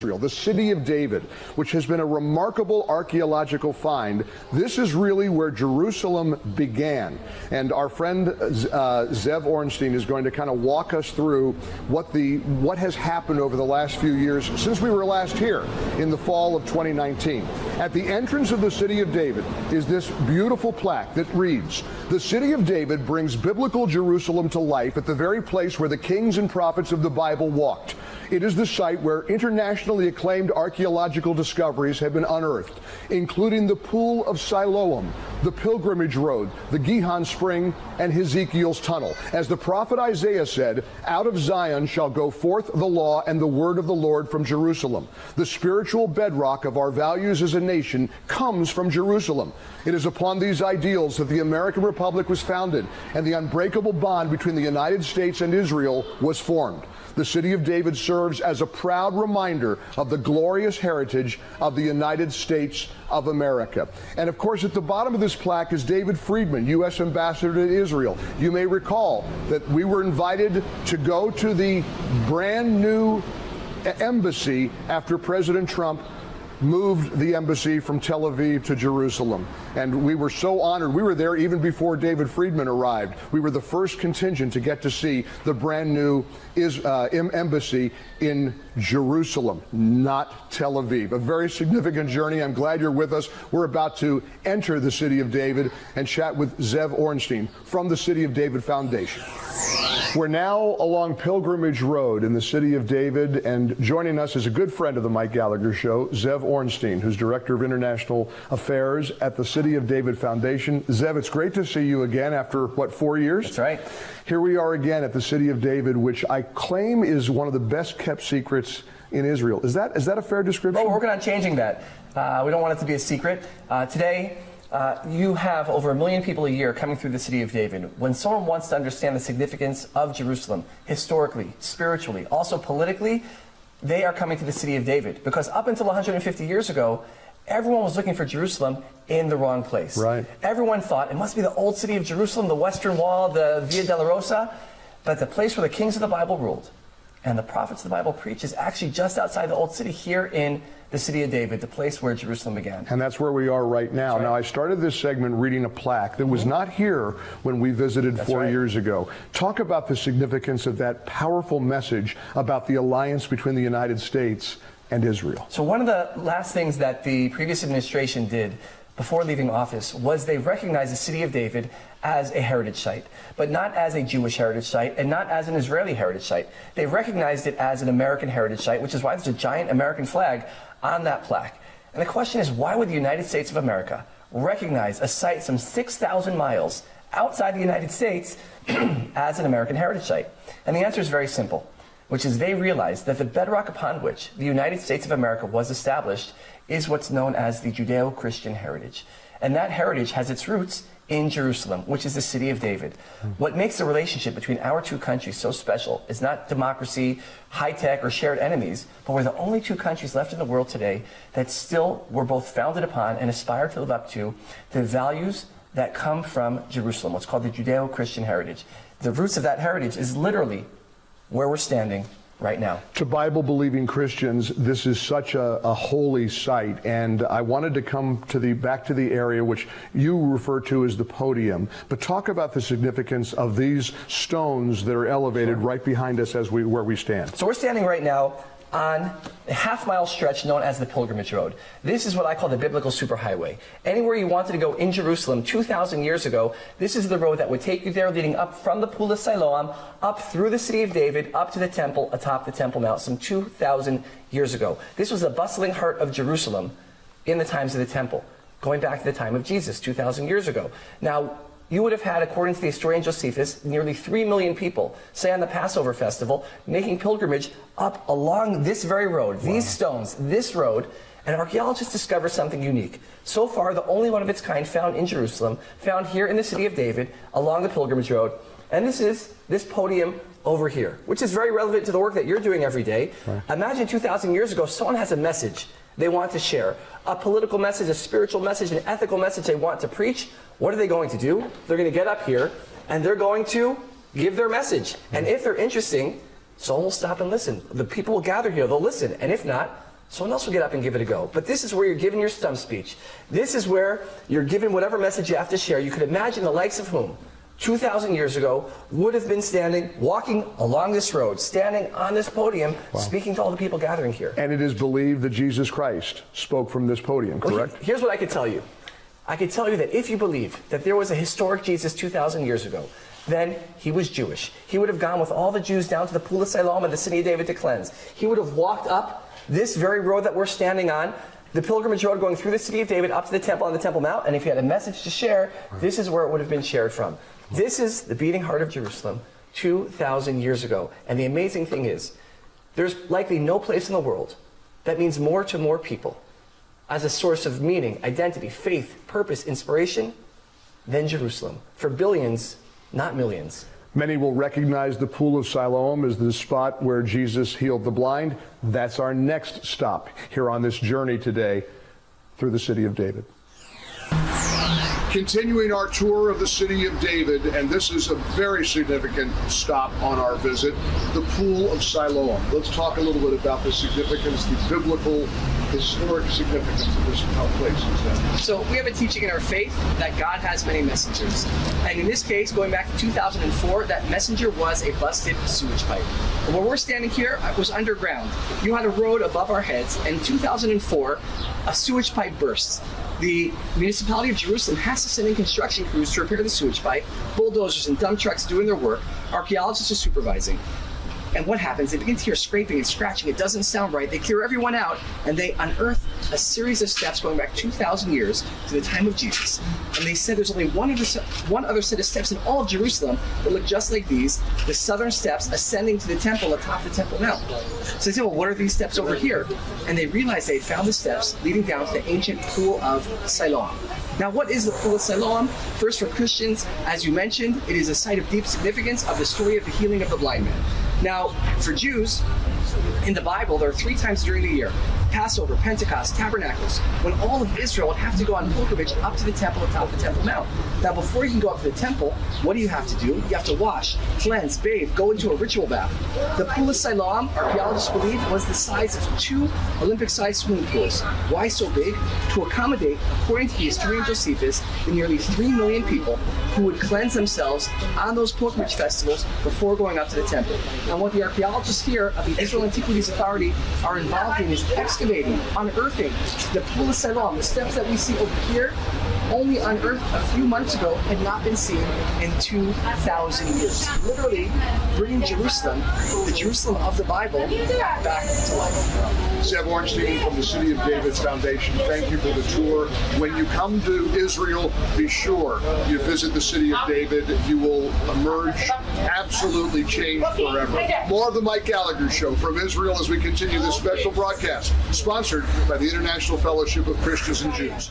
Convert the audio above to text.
The city of David, which has been a remarkable archaeological find. This is really where Jerusalem began. And our friend Zeev Orenstein is going to kind of walk us through what has happened over the last few years since we were last here in the fall of 2019. At the entrance of the city of David is this beautiful plaque that reads, "The city of David brings biblical Jerusalem to life at the very place where the kings and prophets of the Bible walked. It is the site where internationally acclaimed archaeological discoveries have been unearthed, including the Pool of Siloam, the Pilgrimage Road, the Gihon Spring, and Ezekiel's Tunnel. As the prophet Isaiah said, out of Zion shall go forth the law and the word of the Lord from Jerusalem. The spiritual bedrock of our values as a nation comes from Jerusalem. It is upon these ideals that the American Republic was founded, and the unbreakable bond between the United States and Israel was formed. The city of David serves as a proud reminder of the glorious heritage of the United States of America." And of course, at the bottom of this plaque is David Friedman, U.S. Ambassador to Israel. You may recall that we were invited to go to the brand new embassy after President Trump moved the embassy from Tel Aviv to Jerusalem. And we were so honored. We were there even before David Friedman arrived. We were the first contingent to get to see the brand new embassy in Jerusalem, not Tel Aviv. A very significant journey. I'm glad you're with us. We're about to enter the city of David and chat with Zeev Orenstein from the City of David Foundation. We're now along Pilgrimage Road in the city of David, and joining us is a good friend of the Mike Gallagher Show, Zeev Orenstein, who's Director of International Affairs at the City of David Foundation. Zeev, it's great to see you again after, what, 4 years? That's right. Here we are again at the City of David, which I claim is one of the best kept secrets in Israel. Is that a fair description? Well, we're working on changing that. We don't want it to be a secret. Today, you have over 1 million people a year coming through the city of David. When someone wants to understand the significance of Jerusalem, historically, spiritually, also politically, they are coming to the city of David. Because up until 150 years ago, everyone was looking for Jerusalem in the wrong place. Right. Everyone thought it must be the old city of Jerusalem, the Western Wall, the Via Dolorosa, but the place where the kings of the Bible ruled and the prophets of the Bible preach is actually just outside the old city here in the city of David, the place where Jerusalem began. And that's where we are right now. Right. Now, I started this segment reading a plaque that was not here when we visited 4 years ago. Talk about the significance of that powerful message about the alliance between the United States and Israel. So one of the last things that the previous administration did before leaving office was they recognized the city of David as a heritage site, but not as a Jewish heritage site and not as an Israeli heritage site. They recognized it as an American heritage site, which is why there's a giant American flag on that plaque. And the question is, why would the United States of America recognize a site some 6,000 miles outside the United States as an American heritage site? And the answer is very simple, which is they realized that the bedrock upon which the United States of America was established is what's known as the Judeo-Christian heritage. And that heritage has its roots in Jerusalem, which is the city of David. What makes the relationship between our two countries so special is not democracy, high-tech, or shared enemies, but we're the only two countries left in the world today that still were both founded upon and aspire to live up to the values that come from Jerusalem, what's called the Judeo-Christian heritage. The roots of that heritage is literally where we're standing right now. To Bible-believing Christians, this is such a holy site, and I wanted to come to back to the area which you refer to as the podium. But talk about the significance of these stones that are elevated right behind us where we stand. So we're standing right now on a half-mile stretch known as the Pilgrimage Road. This is what I call the biblical superhighway. Anywhere you wanted to go in Jerusalem 2,000 years ago, this is the road that would take you there, leading up from the Pool of Siloam, up through the city of David, up to the temple, atop the Temple Mount, some 2,000 years ago. This was the bustling heart of Jerusalem in the times of the temple, going back to the time of Jesus, 2,000 years ago. Now, you would have had, according to the historian Josephus, nearly 3 million people, say on the Passover festival, making pilgrimage up along this very road, wow, these stones, this road, and archaeologists discover something unique. So far, the only one of its kind found in Jerusalem, found here in the city of David, along the Pilgrimage Road, and this is this podium over here, which is very relevant to the work that you're doing every day. Right. Imagine 2,000 years ago, someone has a message they want to share, a political message, a spiritual message, an ethical message they want to preach. What are they going to do? They're going to get up here and they're going to give their message. And if they're interesting, someone will stop and listen. The people will gather here, they'll listen. And if not, someone else will get up and give it a go. But this is where you're giving your stump speech. This is where you're giving whatever message you have to share. You could imagine the likes of whom 2,000 years ago would have been standing, walking along this road, standing on this podium, speaking to all the people gathering here. And it is believed that Jesus Christ spoke from this podium, correct? Well, here's what I could tell you. I could tell you that if you believe that there was a historic Jesus 2,000 years ago, then he was Jewish. He would have gone with all the Jews down to the Pool of Siloam and the city of David to cleanse. He would have walked up this very road that we're standing on, the pilgrimage road going through the city of David up to the temple on the Temple Mount, and if he had a message to share, this is where it would have been shared from. This is the beating heart of Jerusalem 2,000 years ago. And the amazing thing is, there's likely no place in the world that means more to more people as a source of meaning, identity, faith, purpose, inspiration than Jerusalem. For billions, not millions. Many will recognize the Pool of Siloam as the spot where Jesus healed the blind. That's our next stop here on this journey today through the city of David. Continuing our tour of the city of David, and this is a very significant stop on our visit, the Pool of Siloam. Let's talk a little bit about the significance, the biblical, historic significance of this place instead. So we have a teaching in our faith that God has many messengers. And in this case, going back to 2004, that messenger was a busted sewage pipe. And where we're standing here was underground. You had a road above our heads, and in 2004, a sewage pipe bursts. The municipality of Jerusalem has to send in construction crews to repair the sewage pipe, bulldozers and dump trucks doing their work, archaeologists are supervising. And what happens? They begin to hear scraping and scratching. It doesn't sound right. They clear everyone out, and they unearth a series of steps going back 2,000 years to the time of Jesus. And they said there's only one other set of steps in all of Jerusalem that look just like these, the southern steps ascending to the temple atop the Temple Mount. So they say, well, what are these steps over here? And they realized they found the steps leading down to the ancient Pool of Siloam. Now, what is the Pool of Siloam? First, for Christians, as you mentioned, it is a site of deep significance of the story of the healing of the blind man. Now, for Jews, in the Bible, there are 3 times during the year: Passover, Pentecost, Tabernacles, when all of Israel would have to go on pilgrimage up to the temple atop the Temple Mount. Now, before you can go up to the temple, what do you have to do? You have to wash, cleanse, bathe, go into a ritual bath. The Pool of Siloam, archaeologists believe, was the size of 2 Olympic-sized swimming pools. Why so big? To accommodate, according to the historian Josephus, the nearly 3 million people who would cleanse themselves on those pilgrimage festivals before going up to the temple. And what the archaeologists here of the Israel Antiquities Authority are involved in is excavating, unearthing the Pool of Siloam. The steps that we see over here, only unearthed a few months ago, had not been seen in 2,000 years. Literally bringing Jerusalem, the Jerusalem of the Bible, back to life. Zeev Orenstein from the City of David Foundation, thank you for the tour. When you come to Israel, be sure you visit the City of David. You will emerge absolutely changed forever. More of the Mike Gallagher Show from Israel as we continue this special broadcast, sponsored by the International Fellowship of Christians and Jews.